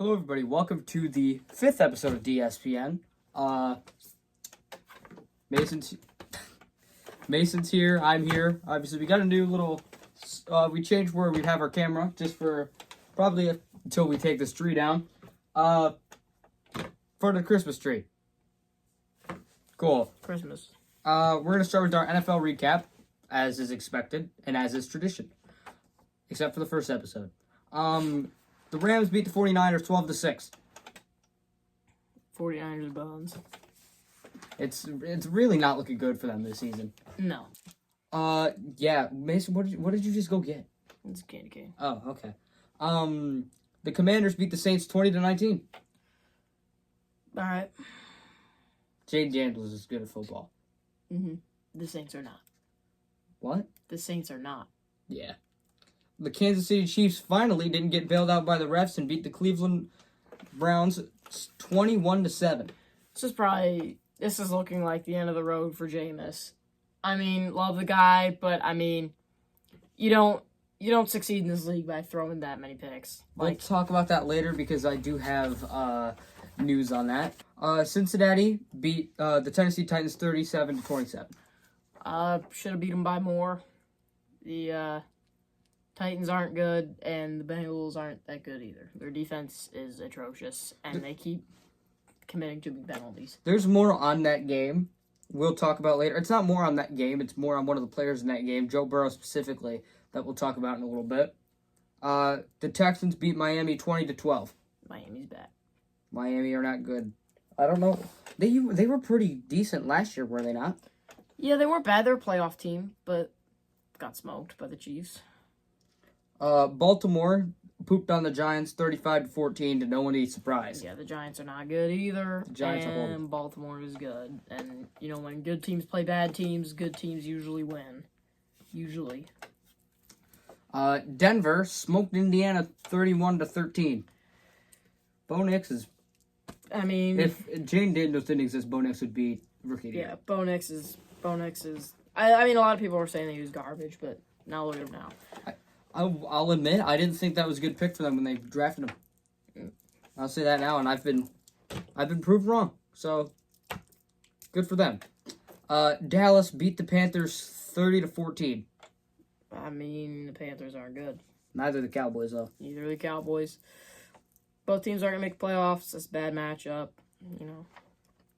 Hello, everybody. Welcome to the 5th episode of Dspn. Mason's here. I'm here. Obviously, we got a new little. We changed where we have our camera just for probably until we take this tree down. For the Christmas tree. Cool. Christmas. We're gonna start with our NFL recap, as is expected and as is tradition, except for the first episode. The Rams beat the 49ers 12-6. 49ers bones. It's really not looking good for them this season. No. Yeah, Mason, what did you just go get? It's a candy cane. Oh, okay. The Commanders beat the Saints 20-19. All right. Jaden Daniels is good at football. Mm-hmm. The Saints are not. What? The Saints are not. Yeah. The Kansas City Chiefs finally didn't get bailed out by the refs and beat the Cleveland Browns 21-7. This is looking like the end of the road for Jameis. I mean, love the guy, but I mean, you don't succeed in this league by throwing that many picks. We'll talk about that later because I do have news on that. Cincinnati beat the Tennessee Titans 37-27. Should have beat them by more. The Titans aren't good, and the Bengals aren't that good either. Their defense is atrocious, and they keep committing to penalties. There's more on that game we'll talk about later. It's not more on that game. It's more on one of the players in that game, Joe Burrow specifically, that we'll talk about in a little bit. The Texans beat Miami 20-12. Miami's bad. Miami are not good. I don't know. They were pretty decent last year, were they not? Yeah, they weren't bad. They're a playoff team, but got smoked by the Chiefs. Baltimore pooped on the Giants 35-14 to no one's surprise. Yeah, the Giants are not good either. The Giants are horrible. And Baltimore is good. And, when good teams play bad teams, good teams usually win. Usually. Denver smoked Indiana 31-13. Bo Nix is... I mean... If Jane Daniels didn't exist, Bo Nix would be rookie of the year. Yeah, Bo Nix is... I mean, a lot of people were saying that he was garbage, but now look at him now. I'll admit, I didn't think that was a good pick for them when they drafted him. I'll say that now, and I've been proved wrong. So, good for them. Dallas beat the Panthers 30-14. I mean, the Panthers aren't good. Neither the Cowboys, though. Neither the Cowboys. Both teams aren't going to make playoffs. It's a bad matchup,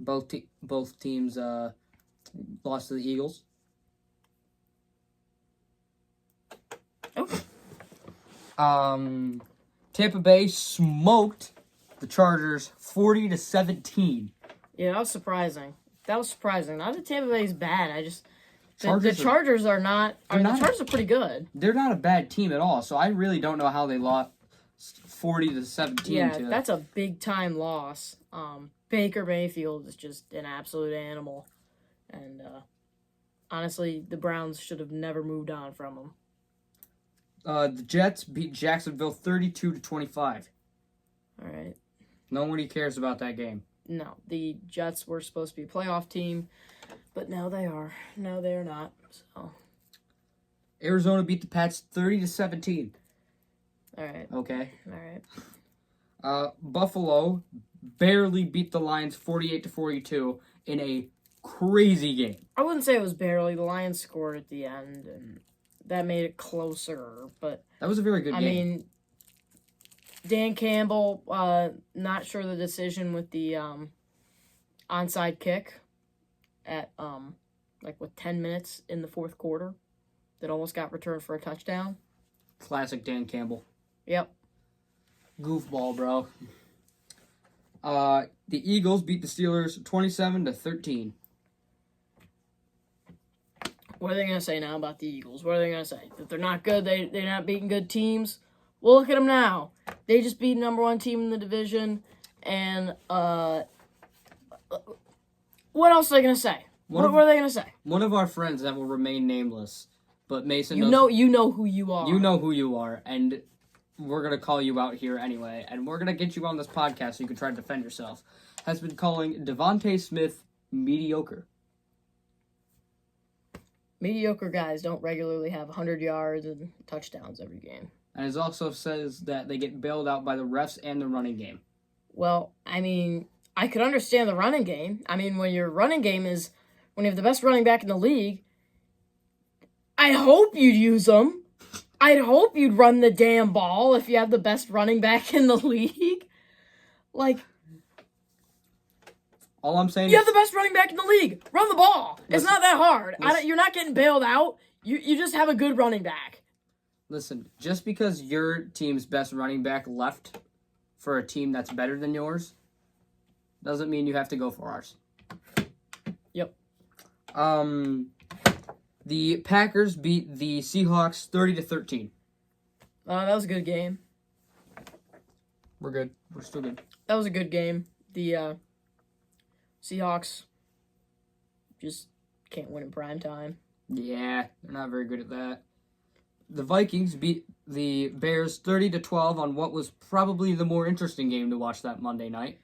Both teams lost to the Eagles. Okay. Tampa Bay smoked the Chargers 40-17. Yeah, that was surprising. Not that Tampa Bay's bad. The Chargers are pretty good. They're not a bad team at all. So I really don't know how they lost 40-17. Yeah, that's a big time loss. Baker Mayfield is just an absolute animal, and honestly, the Browns should have never moved on from him. The Jets beat Jacksonville 32-25. All right. Nobody cares about that game. No, the Jets were supposed to be a playoff team, but now they are. No, they are not. So. Arizona beat the Pats 30-17. All right. Okay. All right. Buffalo barely beat the Lions 48-42 in a crazy game. I wouldn't say it was barely. The Lions scored at the end, and that made it closer, but... That was a very good game. I mean, Dan Campbell, not sure the decision with the onside kick at, 10 minutes in the fourth quarter that almost got returned for a touchdown. Classic Dan Campbell. Yep. Goofball, bro. The Eagles beat the Steelers 27-13. What are they going to say now about the Eagles? What are they going to say? That they're not good? They're not beating good teams? Well, look at them now. They just beat number one team in the division. And what else are they going to say? What are they going to say? One of our friends that will remain nameless, but Mason knows. You know who you are. You know who you are, and we're going to call you out here anyway. And we're going to get you on this podcast so you can try to defend yourself. Has been calling Devontae Smith mediocre. Mediocre guys don't regularly have 100 yards and touchdowns every game. And it also says that they get bailed out by the refs and the running game. Well, I mean, I could understand the running game. I mean, when your running game is when you have the best running back in the league, I hope you'd use them. I'd hope you'd run the damn ball if you have the best running back in the league. Like, all I'm saying you is have the best running back in the league. Run the ball. It's not that hard. Listen. You're not getting bailed out. You just have a good running back. Listen, just because your team's best running back left for a team that's better than yours doesn't mean you have to go for ours. Yep. The Packers beat the Seahawks 30-13. That was a good game. We're good. We're still good. That was a good game. The Seahawks just can't win in prime time. Yeah, they're not very good at that. The Vikings beat the Bears 30-12 on what was probably the more interesting game to watch that Monday night.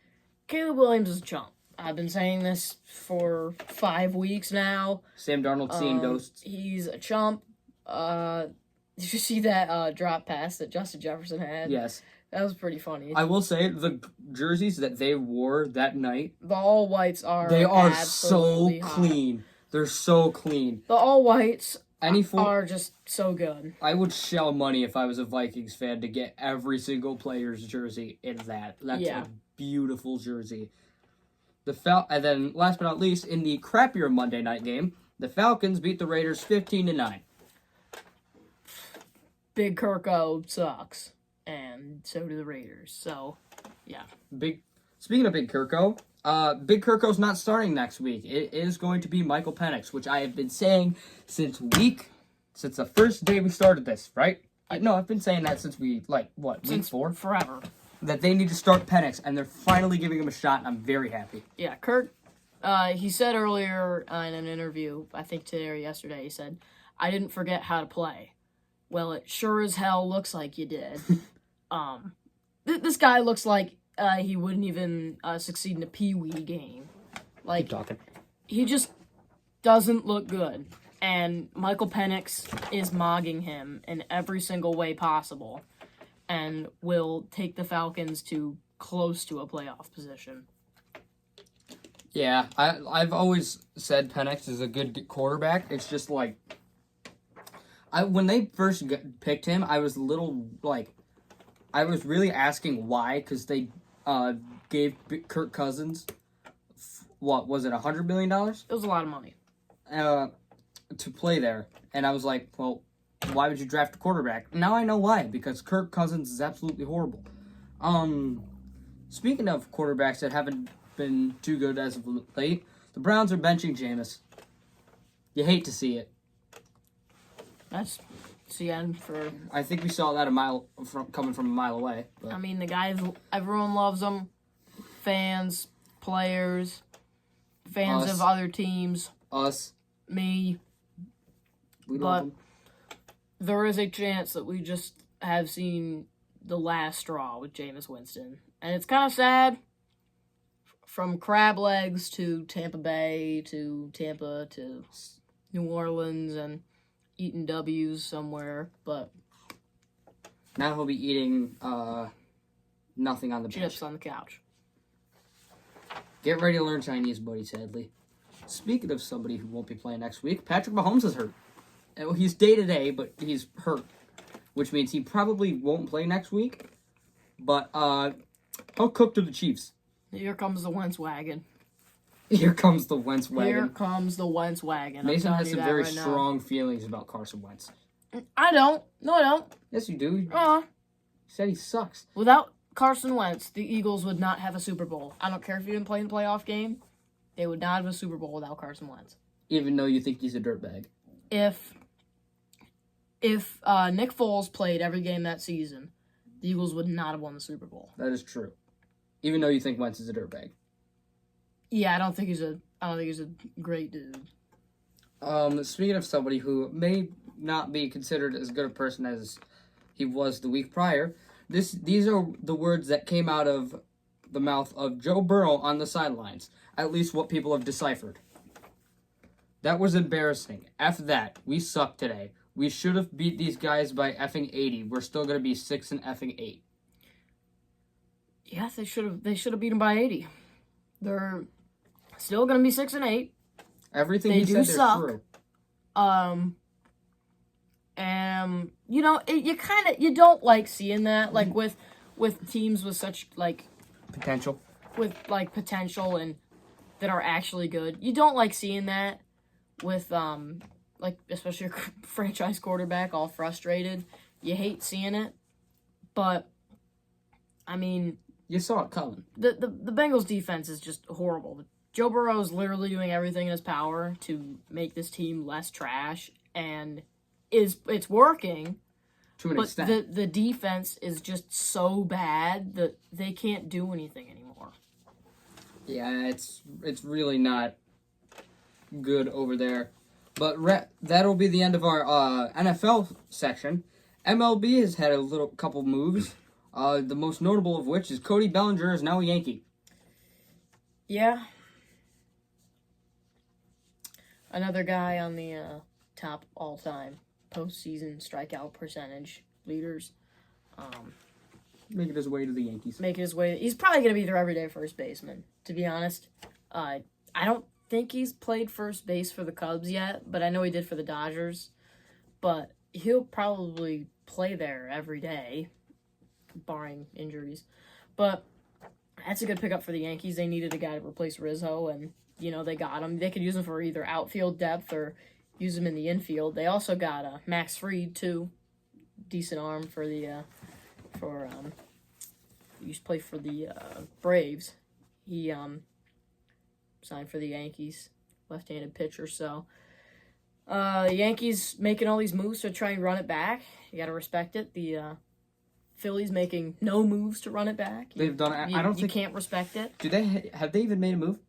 Caleb Williams is a chump. I've been saying this for 5 weeks now. Sam Darnold seeing ghosts. He's a chump. Did you see that drop pass that Justin Jefferson had? Yes. That was pretty funny. I will say, the jerseys that they wore that night, The all whites are they are so absolutely hot. clean. They're so clean. The all whites Any are just so good. I would shell money if I was a Vikings fan to get every single player's jersey in that. That's a beautiful jersey. And then, last but not least, in the crappier Monday night game, the Falcons beat the Raiders 15-9. Big Kirko sucks, and so do the Raiders. So, yeah. Speaking of Big Kirko, Big Kirko's not starting next week. It is going to be Michael Penix, which I have been saying since the first day we started this, right? I've been saying that since week 4? Forever. That they need to start Penix, and they're finally giving him a shot, and I'm very happy. Yeah, Kirk, he said earlier in an interview, I think today or yesterday, he said, I didn't forget how to play. Well, it sure as hell looks like you did. This guy looks like he wouldn't even succeed in a Pee-wee game. Like, Keep talking. He just doesn't look good. And Michael Penix is mogging him in every single way possible and will take the Falcons to close to a playoff position. Yeah, I've always said Penix is a good quarterback. It's just like, when they first picked him, I was I was really asking why, because they gave Kirk Cousins, what was it, $100 million? It was a lot of money. To play there. And I was like, well, why would you draft a quarterback? Now I know why, because Kirk Cousins is absolutely horrible. Speaking of quarterbacks that haven't been too good as of late, the Browns are benching Jameis. You hate to see it. That's CN for... I think we saw that coming from a mile away. But. I mean, the guy, everyone loves him. Fans, players, fans of other teams. Us. Me. We love him. There is a chance that we just have seen the last straw with Jameis Winston. And it's kind of sad. From crab legs to Tampa Bay to Tampa to New Orleans and eating W's somewhere. But now he'll be eating nothing on the bench. Chips on the couch. Get ready to learn Chinese, buddy, sadly. Speaking of somebody who won't be playing next week, Patrick Mahomes is hurt. Well, he's day-to-day, but he's hurt, which means he probably won't play next week. But he'll cook to the Chiefs. Here comes the Wentz wagon. Here comes the Wentz wagon. Here comes the Wentz wagon. Mason has some very strong feelings about Carson Wentz. I don't. No, I don't. Yes, you do. He said he sucks. Without Carson Wentz, the Eagles would not have a Super Bowl. I don't care if you didn't play in the playoff game. They would not have a Super Bowl without Carson Wentz. Even though you think he's a dirtbag. If Nick Foles played every game that season, the Eagles would not have won the Super Bowl. That is true. Even though you think Wentz is a dirtbag. Yeah, I don't think he's a great dude. Speaking of somebody who may not be considered as good a person as he was the week prior, these are the words that came out of the mouth of Joe Burrow on the sidelines. At least what people have deciphered. That was embarrassing. After that, we suck today. We should have beat these guys by effing 80. We're still gonna be 6-8. Yeah, they should have beat them by 80. They're still gonna be 6-8. Everything They he do said suck. they're true. And you don't like seeing that, like with teams with such Potential. potential and that are actually good. You don't like seeing that with especially your franchise quarterback all frustrated. You hate seeing it, but I mean, You saw it coming. the Bengals defense is just horrible. Joe Burrow is literally doing everything in his power to make this team less trash, and it's working. To an But extent. the defense is just so bad that they can't do anything anymore. Yeah, it's really not good over there. But that'll be the end of our NFL section. MLB has had a couple moves. The most notable of which is Cody Bellinger is now a Yankee. Yeah. Another guy on the top all-time postseason strikeout percentage leaders. Making his way to the Yankees. Making his way. He's probably going to be their everyday first baseman, to be honest. I don't think he's played first base for the Cubs yet, but I know he did for the Dodgers. But he'll probably play there every day, barring injuries. But that's a good pickup for the Yankees. They needed a guy to replace Rizzo, and, they got him. They could use him for either outfield depth or use him in the infield. They also got Max Fried, too. Decent arm for the he used to play for the Braves. He signed for the Yankees, left-handed pitcher. So Yankees making all these moves to try and run it back. You got to respect it. The Phillies making no moves to run it back. They've done it. I don't think you can't respect it. Have they even made a move?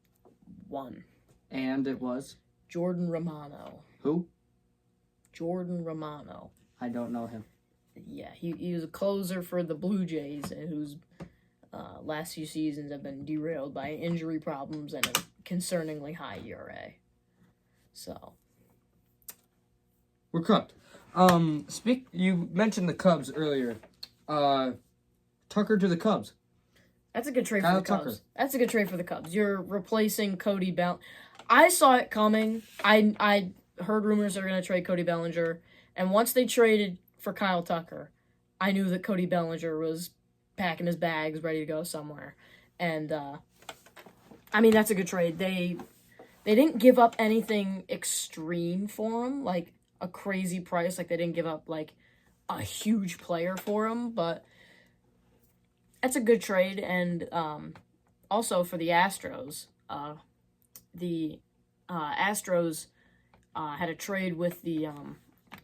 One. And it was Jordan Romano. who? Jordan Romano. I don't know him. Yeah, he was a closer for the Blue Jays, whose last few seasons have been derailed by injury problems and a concerningly high ERA. So We're cooked. You mentioned the Cubs earlier. Tucker to the Cubs. that's a good trade Kyle for the Cubs. Tucker. That's a good trade for the Cubs. You're replacing Cody Bell. I saw it coming. I heard rumors they were going to trade Cody Bellinger, and once they traded for Kyle Tucker, I knew that Cody Bellinger was packing his bags, ready to go somewhere. And that's a good trade. They didn't give up anything extreme for him, like a crazy price. Like they didn't give up like a huge player for him, but that's a good trade. And also for the Astros, the Astros had a trade with the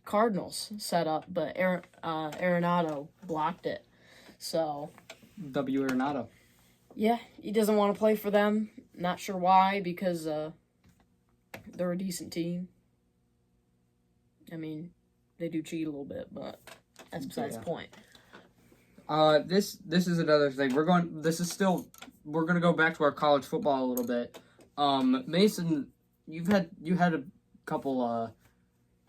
Cardinals set up, but Arenado blocked it. So W. Arenado. yeah, he doesn't want to play for them. Not sure why, because they're a decent team. I mean, they do cheat a little bit, but that's besides the point. This is another thing. We're gonna go back to our college football a little bit. Mason, you had a couple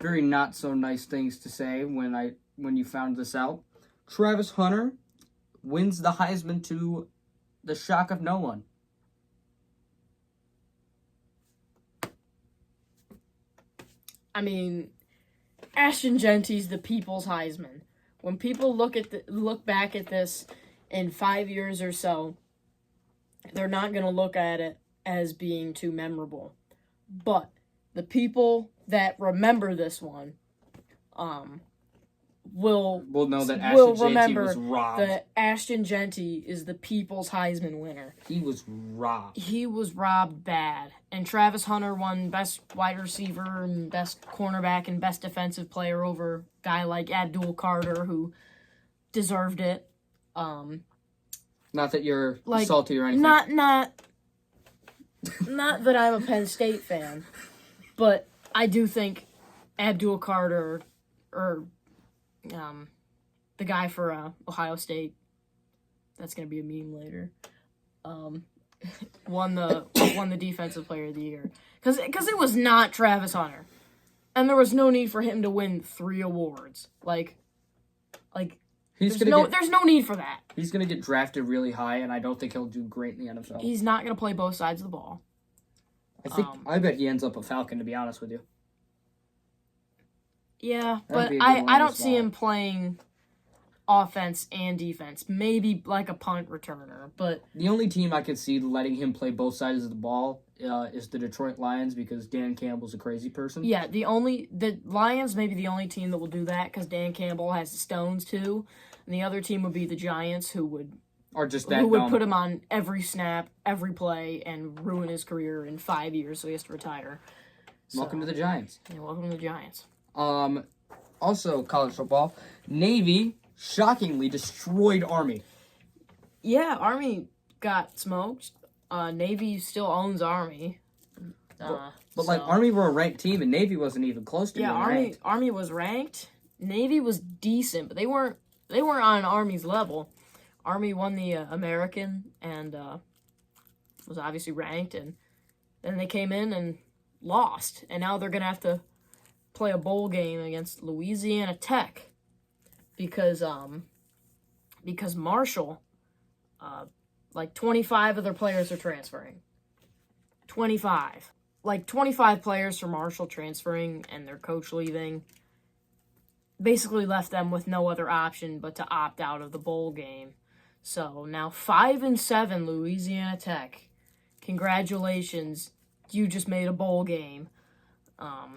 very not so nice things to say when you found this out. Travis Hunter wins the Heisman to the shock of no one. I mean, Ashton Genty's the people's Heisman. When people look back at this in 5 years or so, they're not going to look at it as being too memorable. But the people that remember this one will know that Ashton Genty remember was robbed. that Ashton Genty is the people's Heisman winner. He was robbed. He was robbed bad. And Travis Hunter won best wide receiver and best cornerback and best defensive player over a guy like Abdul Carter, who deserved it. Not that you're salty or anything. Not that I'm a Penn State fan, but I do think Abdul Carter or the guy for Ohio State, that's gonna be a meme later, won the defensive player of the year because it was not Travis Hunter. And there was no need for him to win 3 awards. There's no need for that. He's gonna get drafted really high, and I don't think he'll do great in the NFL. He's not gonna play both sides of the ball. I bet he ends up a Falcon, to be honest with you. Yeah, but I don't see him playing offense and defense. Maybe like a punt returner, but the only team I could see letting him play both sides of the ball is the Detroit Lions, because Dan Campbell's a crazy person. Yeah, the Lions may be the only team that will do that because Dan Campbell has the stones too, and the other team would be the Giants, who would put him on every snap, every play, and ruin his career in 5 years, so he has to retire. Welcome to the Giants. Yeah, welcome to the Giants. Also college football, Navy shockingly destroyed Army. Yeah, Army got smoked. Navy still owns Army. Army were a ranked team, and Navy wasn't even close to being ranked. Army was ranked. Navy was decent, but they weren't on Army's level. Army won the American and was obviously ranked, and then they came in and lost, and now they're gonna have to play a bowl game against Louisiana Tech because Marshall, 25 of their players are transferring. 25 players from Marshall transferring, and their coach leaving basically left them with no other option but to opt out of the bowl game. So now 5-7 Louisiana Tech. Congratulations, you just made a bowl game.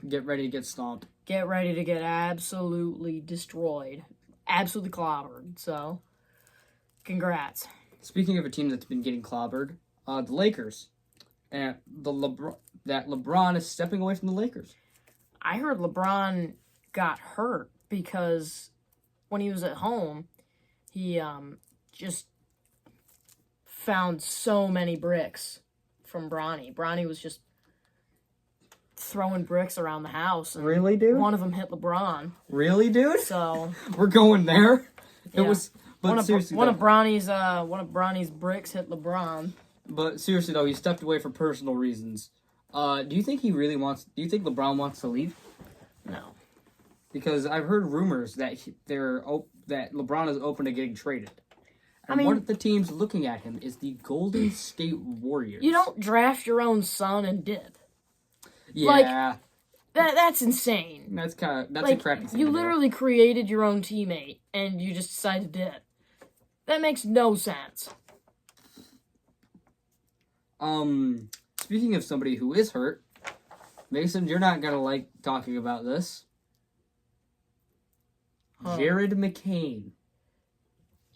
Get ready to get stomped. Get ready to get absolutely destroyed. Absolutely clobbered. So, congrats. Speaking of a team that's been getting clobbered, the Lakers. And LeBron is stepping away from the Lakers. I heard LeBron got hurt because when he was at home, he just found so many bricks from Bronny. Bronny was just throwing bricks around the house. And really, dude? One of them hit LeBron. Really, dude? So we're going there. Yeah. It was, but seriously, one of Bronny's bricks hit LeBron. But seriously though, he stepped away for personal reasons. Do you think LeBron wants to leave? No. Because I've heard rumors that that LeBron is open to getting traded. And one of the teams looking at him is the Golden State Warriors. You don't draft your own son and dip. Yeah. That's insane. That's a crappy thing. You literally created your own teammate and you just decided to dip. That makes no sense. Speaking of somebody who is hurt, Mason, you're not gonna like talking about this. Jared McCain.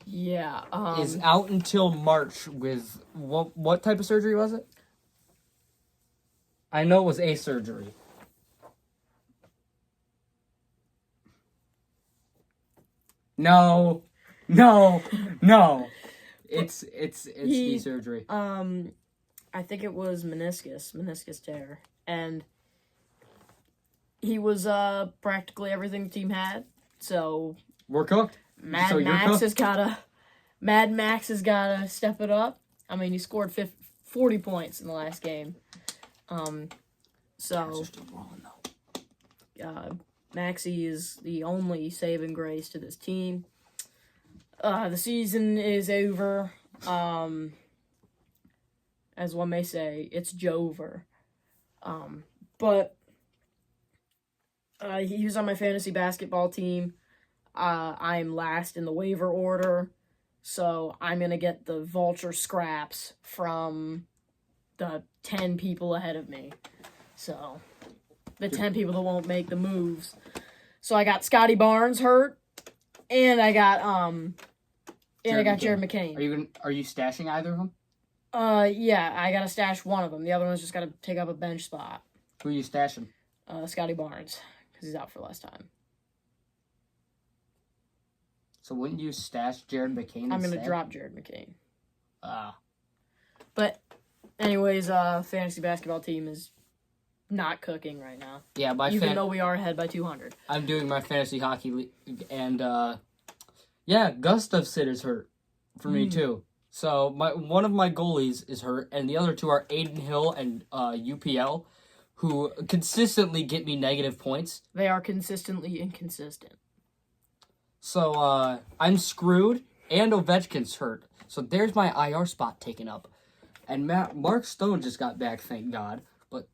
Yeah. Is out until March with what type of surgery was it? I know it was a surgery. No. It's the surgery. I think it was meniscus tear, and he was practically everything the team had. So we're cooked. Mad Max has gotta step it up. I mean, he scored 40 points in the last game. Maxey is the only saving grace to this team. The season is over. As one may say, it's Jover. But he was on my fantasy basketball team. I'm last in the waiver order, so I'm going to get the vulture scraps from the 10 people ahead of me. So, the 10 people that won't make the moves. So I got Scotty Barnes hurt, and I got Jared McCain. Are you stashing either of them? Yeah, I gotta stash one of them. The other one's just gotta take up a bench spot. Who are you stashing? Scotty Barnes, because he's out for less time. So wouldn't you stash Jared McCain? I'm gonna drop Jared McCain. Ah. But, anyways, fantasy basketball team is not cooking right now. Yeah, even though we are ahead by 200. I'm doing my fantasy hockey league, and Gustafsson is hurt for me too. So one of my goalies is hurt, and the other two are Aiden Hill and UPL. who consistently get me negative points. They are consistently inconsistent. So, I'm screwed, and Ovechkin's hurt. So there's my IR spot taken up. And Mark Stone just got back, thank God. But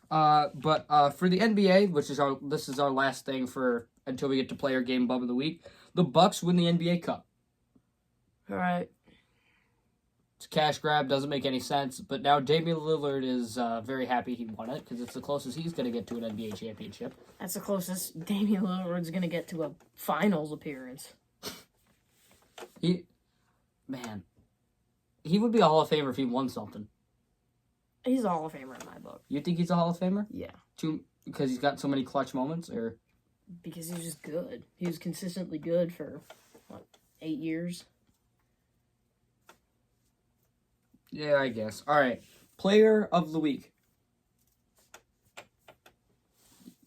for the NBA, this is our last thing for until we get to player game bum of the week. The Bucks win the NBA Cup. All right. It's a cash grab, doesn't make any sense. But now Damian Lillard is very happy he won it because it's the closest he's going to get to an NBA championship. That's the closest Damian Lillard's going to get to a finals appearance. He would be a Hall of Famer if he won something. He's a Hall of Famer in my book. You think he's a Hall of Famer? Yeah. Because he's got so many clutch moments, or because he's just good. He was consistently good for 8 years. Yeah, I guess. All right, player of the week.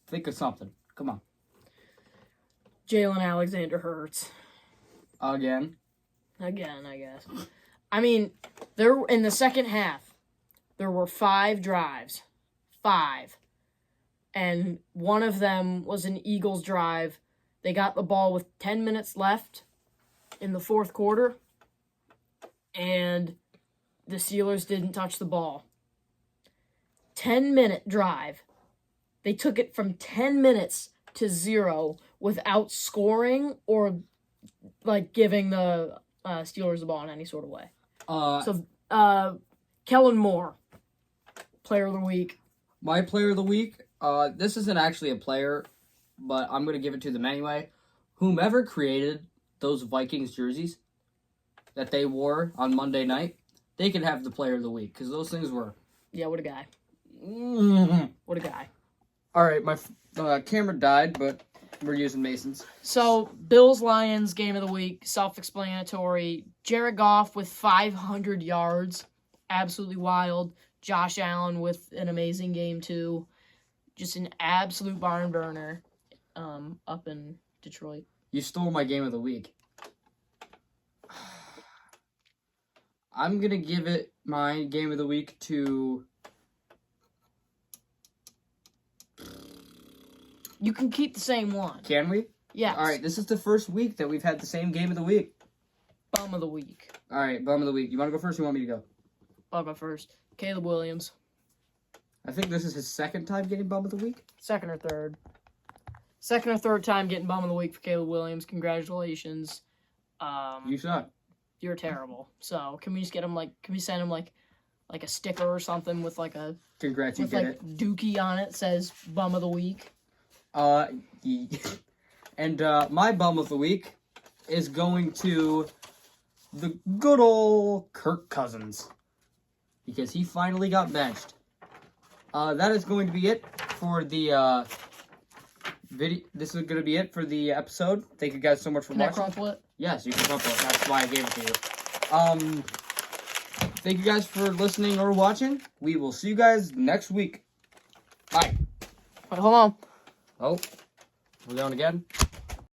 Think of something. Come on. Jalen Alexander Hurts. Again, I guess. I mean, there in the second half, there were 5 drives. 5. And one of them was an Eagles drive. They got the ball with 10 minutes left in the fourth quarter. And the Steelers didn't touch the ball. 10-minute drive. They took it from 10 minutes to 0 without scoring or giving the Steelers the ball in any sort of way. Kellen Moore, player of the week. My player of the week. This isn't actually a player, but I'm gonna give it to them anyway. Whomever created those Vikings jerseys that they wore on Monday night, they can have the player of the week because those things were. Yeah, what a guy. What a guy. All right, my camera died, but we're using Mason's. So, Bills-Lions game of the week, self-explanatory. Jared Goff with 500 yards, absolutely wild. Josh Allen with an amazing game, too. Just an absolute barn burner up in Detroit. You stole my game of the week. I'm going to give it my game of the week to... You can keep the same one. Can we? Yes. All right, this is the first week that we've had the same game of the week. Bum of the week. All right, bum of the week. You want to go first or you want me to go? I'll go first. Caleb Williams. I think this is his second time getting bum of the week. Second or third. Second or third time getting bum of the week for Caleb Williams. Congratulations. You suck. You're terrible. So can we just get him can we send him like a sticker or something with a Congrats, you with get it. Dookie on it says bum of the week. And my bum of the week is going to the good old Kirk Cousins because he finally got benched. That is going to be it for the video. This is going to be it for the episode. Thank you guys so much for watching. Can I crumple it? Yes, you can crumple it. That's why I gave it to you. Thank you guys for listening or watching. We will see you guys next week. Bye. Wait, hold on. Oh, we're going again.